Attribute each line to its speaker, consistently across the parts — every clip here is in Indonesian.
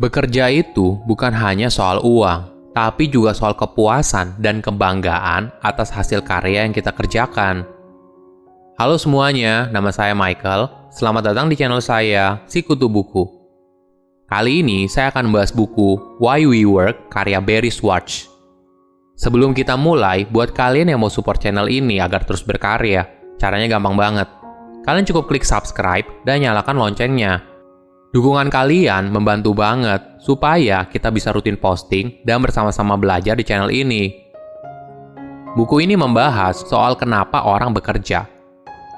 Speaker 1: Bekerja itu bukan hanya soal uang, tapi juga soal kepuasan dan kebanggaan atas hasil karya yang kita kerjakan. Halo semuanya, nama saya Michael. Selamat datang di channel saya, Sikutu Buku. Kali ini saya akan membahas buku Why We Work karya Barry Schwartz. Sebelum kita mulai, buat kalian yang mau support channel ini agar terus berkarya, caranya gampang banget. Kalian cukup klik subscribe dan nyalakan loncengnya. Dukungan kalian membantu banget supaya kita bisa rutin posting dan bersama-sama belajar di channel ini. Buku ini membahas soal kenapa orang bekerja.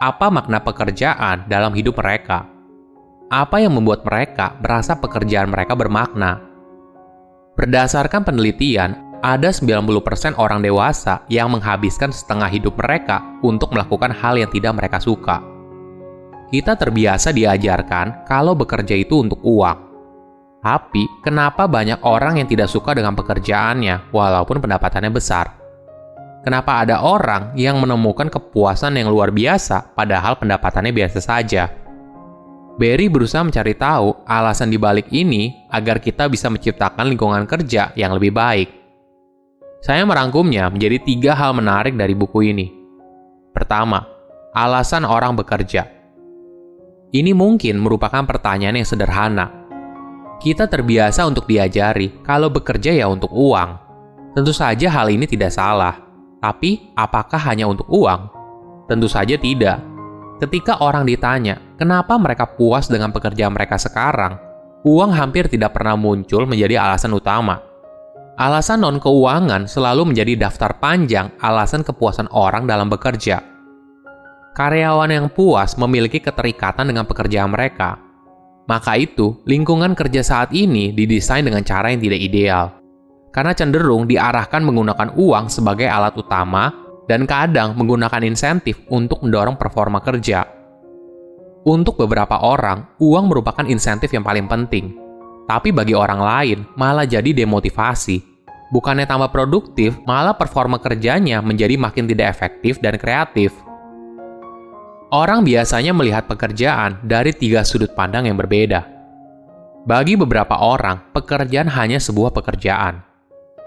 Speaker 1: Apa makna pekerjaan dalam hidup mereka? Apa yang membuat mereka merasa pekerjaan mereka bermakna? Berdasarkan penelitian, ada 90% orang dewasa yang menghabiskan setengah hidup mereka untuk melakukan hal yang tidak mereka suka. Kita terbiasa diajarkan kalau bekerja itu untuk uang. Tapi, kenapa banyak orang yang tidak suka dengan pekerjaannya walaupun pendapatannya besar? Kenapa ada orang yang menemukan kepuasan yang luar biasa padahal pendapatannya biasa saja? Barry berusaha mencari tahu alasan dibalik ini agar kita bisa menciptakan lingkungan kerja yang lebih baik. Saya merangkumnya menjadi 3 hal menarik dari buku ini. Pertama, alasan orang bekerja. Ini mungkin merupakan pertanyaan yang sederhana. Kita terbiasa untuk diajari kalau bekerja ya untuk uang. Tentu saja hal ini tidak salah. Tapi, apakah hanya untuk uang? Tentu saja tidak. Ketika orang ditanya, kenapa mereka puas dengan pekerjaan mereka sekarang, uang hampir tidak pernah muncul menjadi alasan utama. Alasan non-keuangan selalu menjadi daftar panjang alasan kepuasan orang dalam bekerja. Karyawan yang puas memiliki keterikatan dengan pekerjaan mereka. Maka itu, lingkungan kerja saat ini didesain dengan cara yang tidak ideal. Karena cenderung diarahkan menggunakan uang sebagai alat utama dan kadang menggunakan insentif untuk mendorong performa kerja. Untuk beberapa orang, uang merupakan insentif yang paling penting. Tapi bagi orang lain, malah jadi demotivasi. Bukannya tambah produktif, malah performa kerjanya menjadi makin tidak efektif dan kreatif. Orang biasanya melihat pekerjaan dari 3 sudut pandang yang berbeda. Bagi beberapa orang, pekerjaan hanya sebuah pekerjaan.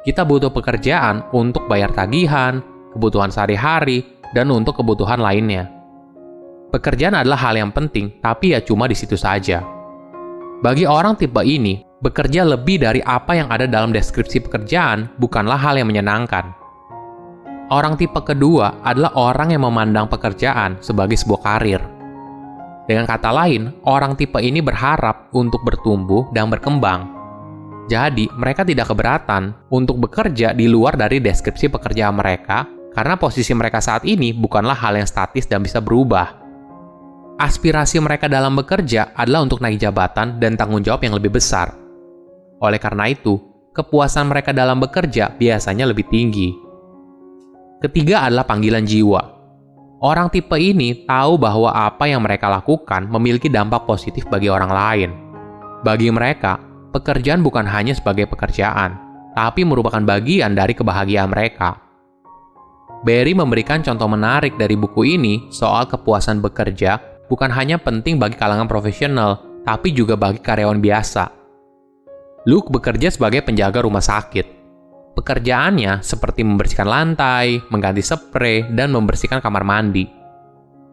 Speaker 1: Kita butuh pekerjaan untuk bayar tagihan, kebutuhan sehari-hari, dan untuk kebutuhan lainnya. Pekerjaan adalah hal yang penting, tapi ya cuma di situ saja. Bagi orang tipe ini, bekerja lebih dari apa yang ada dalam deskripsi pekerjaan bukanlah hal yang menyenangkan. Orang tipe kedua adalah orang yang memandang pekerjaan sebagai sebuah karir. Dengan kata lain, orang tipe ini berharap untuk bertumbuh dan berkembang. Jadi, mereka tidak keberatan untuk bekerja di luar dari deskripsi pekerjaan mereka karena posisi mereka saat ini bukanlah hal yang statis dan bisa berubah. Aspirasi mereka dalam bekerja adalah untuk naik jabatan dan tanggung jawab yang lebih besar. Oleh karena itu, kepuasan mereka dalam bekerja biasanya lebih tinggi. Ketiga adalah panggilan jiwa. Orang tipe ini tahu bahwa apa yang mereka lakukan memiliki dampak positif bagi orang lain. Bagi mereka, pekerjaan bukan hanya sebagai pekerjaan, tapi merupakan bagian dari kebahagiaan mereka. Barry memberikan contoh menarik dari buku ini soal kepuasan bekerja bukan hanya penting bagi kalangan profesional, tapi juga bagi karyawan biasa. Luke bekerja sebagai penjaga rumah sakit. Pekerjaannya seperti membersihkan lantai, mengganti spray, dan membersihkan kamar mandi.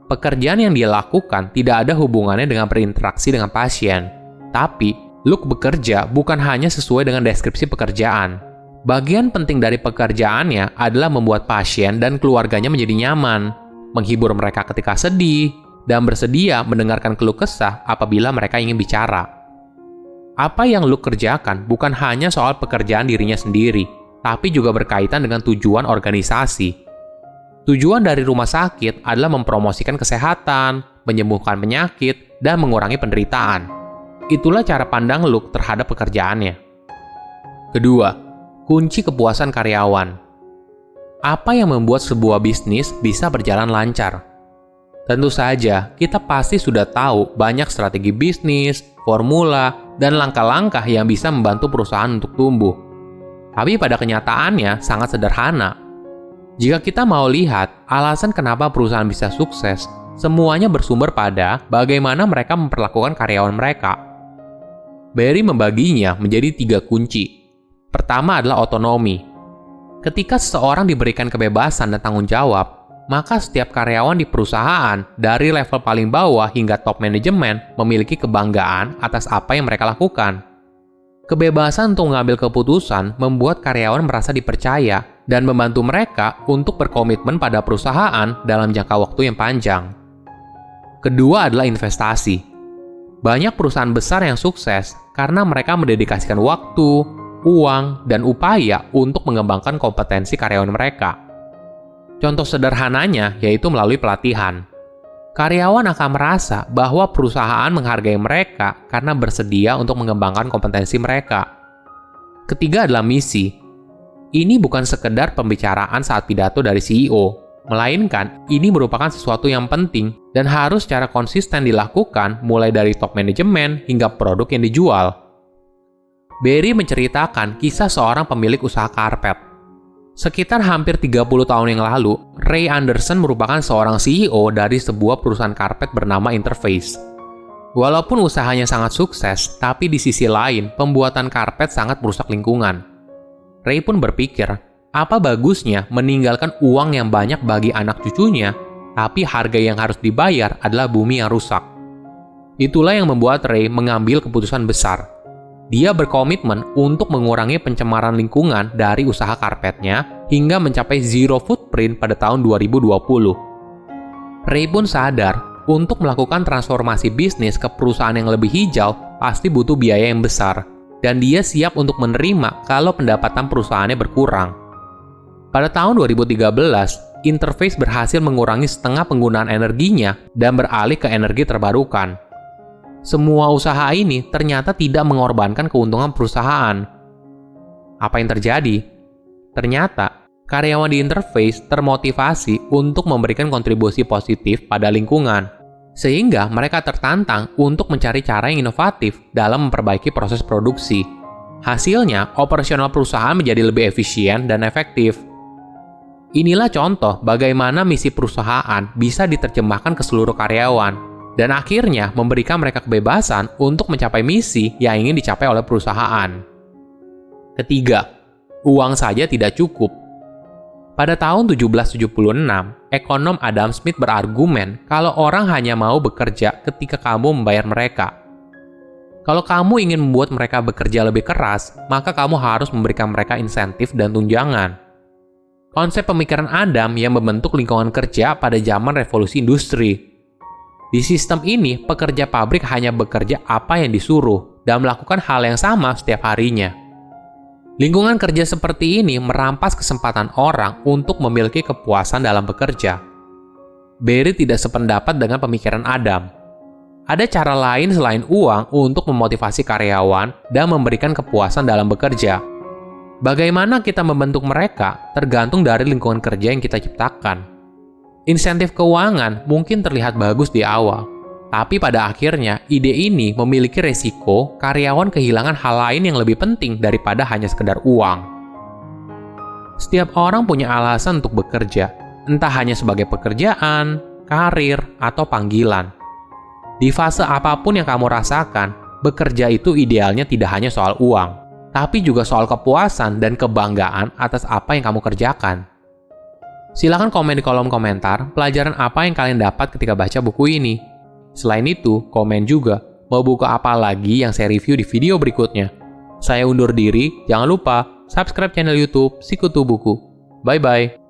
Speaker 1: Pekerjaan yang dia lakukan tidak ada hubungannya dengan berinteraksi dengan pasien. Tapi, Luke bekerja bukan hanya sesuai dengan deskripsi pekerjaan. Bagian penting dari pekerjaannya adalah membuat pasien dan keluarganya menjadi nyaman, menghibur mereka ketika sedih, dan bersedia mendengarkan keluh kesah apabila mereka ingin bicara. Apa yang Luke kerjakan bukan hanya soal pekerjaan dirinya sendiri, tapi juga berkaitan dengan tujuan organisasi. Tujuan dari rumah sakit adalah mempromosikan kesehatan, menyembuhkan penyakit, dan mengurangi penderitaan. Itulah cara pandang Luke terhadap pekerjaannya. Kedua, kunci kepuasan karyawan. Apa yang membuat sebuah bisnis bisa berjalan lancar? Tentu saja, kita pasti sudah tahu banyak strategi bisnis, formula, dan langkah-langkah yang bisa membantu perusahaan untuk tumbuh. Tapi pada kenyataannya sangat sederhana. Jika kita mau lihat alasan kenapa perusahaan bisa sukses, semuanya bersumber pada bagaimana mereka memperlakukan karyawan mereka. Barry membaginya menjadi 3 kunci. Pertama adalah otonomi. Ketika seseorang diberikan kebebasan dan tanggung jawab, maka setiap karyawan di perusahaan, dari level paling bawah hingga top manajemen, memiliki kebanggaan atas apa yang mereka lakukan. Kebebasan untuk mengambil keputusan membuat karyawan merasa dipercaya dan membantu mereka untuk berkomitmen pada perusahaan dalam jangka waktu yang panjang. Kedua adalah investasi. Banyak perusahaan besar yang sukses karena mereka mendedikasikan waktu, uang, dan upaya untuk mengembangkan kompetensi karyawan mereka. Contoh sederhananya yaitu melalui pelatihan. Karyawan akan merasa bahwa perusahaan menghargai mereka karena bersedia untuk mengembangkan kompetensi mereka. Ketiga adalah misi. Ini bukan sekedar pembicaraan saat pidato dari CEO, melainkan ini merupakan sesuatu yang penting dan harus secara konsisten dilakukan mulai dari top manajemen hingga produk yang dijual. Barry menceritakan kisah seorang pemilik usaha karpet. Sekitar hampir 30 tahun yang lalu, Ray Anderson merupakan seorang CEO dari sebuah perusahaan karpet bernama Interface. Walaupun usahanya sangat sukses, tapi di sisi lain, pembuatan karpet sangat merusak lingkungan. Ray pun berpikir, apa bagusnya meninggalkan uang yang banyak bagi anak cucunya, tapi harga yang harus dibayar adalah bumi yang rusak. Itulah yang membuat Ray mengambil keputusan besar. Dia berkomitmen untuk mengurangi pencemaran lingkungan dari usaha karpetnya hingga mencapai zero footprint pada tahun 2020. Ray pun sadar, untuk melakukan transformasi bisnis ke perusahaan yang lebih hijau pasti butuh biaya yang besar, dan dia siap untuk menerima kalau pendapatan perusahaannya berkurang. Pada tahun 2013, Interface berhasil mengurangi setengah penggunaan energinya dan beralih ke energi terbarukan. Semua usaha ini ternyata tidak mengorbankan keuntungan perusahaan. Apa yang terjadi? Ternyata, karyawan di Interface termotivasi untuk memberikan kontribusi positif pada lingkungan, sehingga mereka tertantang untuk mencari cara yang inovatif dalam memperbaiki proses produksi. Hasilnya, operasional perusahaan menjadi lebih efisien dan efektif. Inilah contoh bagaimana misi perusahaan bisa diterjemahkan ke seluruh karyawan, dan akhirnya memberikan mereka kebebasan untuk mencapai misi yang ingin dicapai oleh perusahaan. Ketiga, uang saja tidak cukup. Pada tahun 1776, ekonom Adam Smith berargumen kalau orang hanya mau bekerja ketika kamu membayar mereka. Kalau kamu ingin membuat mereka bekerja lebih keras, maka kamu harus memberikan mereka insentif dan tunjangan. Konsep pemikiran Adam yang membentuk lingkungan kerja pada zaman revolusi industri. Di sistem ini, pekerja pabrik hanya bekerja apa yang disuruh dan melakukan hal yang sama setiap harinya. Lingkungan kerja seperti ini merampas kesempatan orang untuk memiliki kepuasan dalam bekerja. Barry tidak sependapat dengan pemikiran Adam. Ada cara lain selain uang untuk memotivasi karyawan dan memberikan kepuasan dalam bekerja. Bagaimana kita membentuk mereka tergantung dari lingkungan kerja yang kita ciptakan. Insentif keuangan mungkin terlihat bagus di awal, tapi pada akhirnya ide ini memiliki resiko karyawan kehilangan hal lain yang lebih penting daripada hanya sekedar uang. Setiap orang punya alasan untuk bekerja, entah hanya sebagai pekerjaan, karir, atau panggilan. Di fase apapun yang kamu rasakan, bekerja itu idealnya tidak hanya soal uang, tapi juga soal kepuasan dan kebanggaan atas apa yang kamu kerjakan. Silahkan komen di kolom komentar pelajaran apa yang kalian dapat ketika baca buku ini. Selain itu, komen juga mau buku apa lagi yang saya review di video berikutnya. Saya undur diri, jangan lupa subscribe channel YouTube Sikutu Buku. Bye-bye.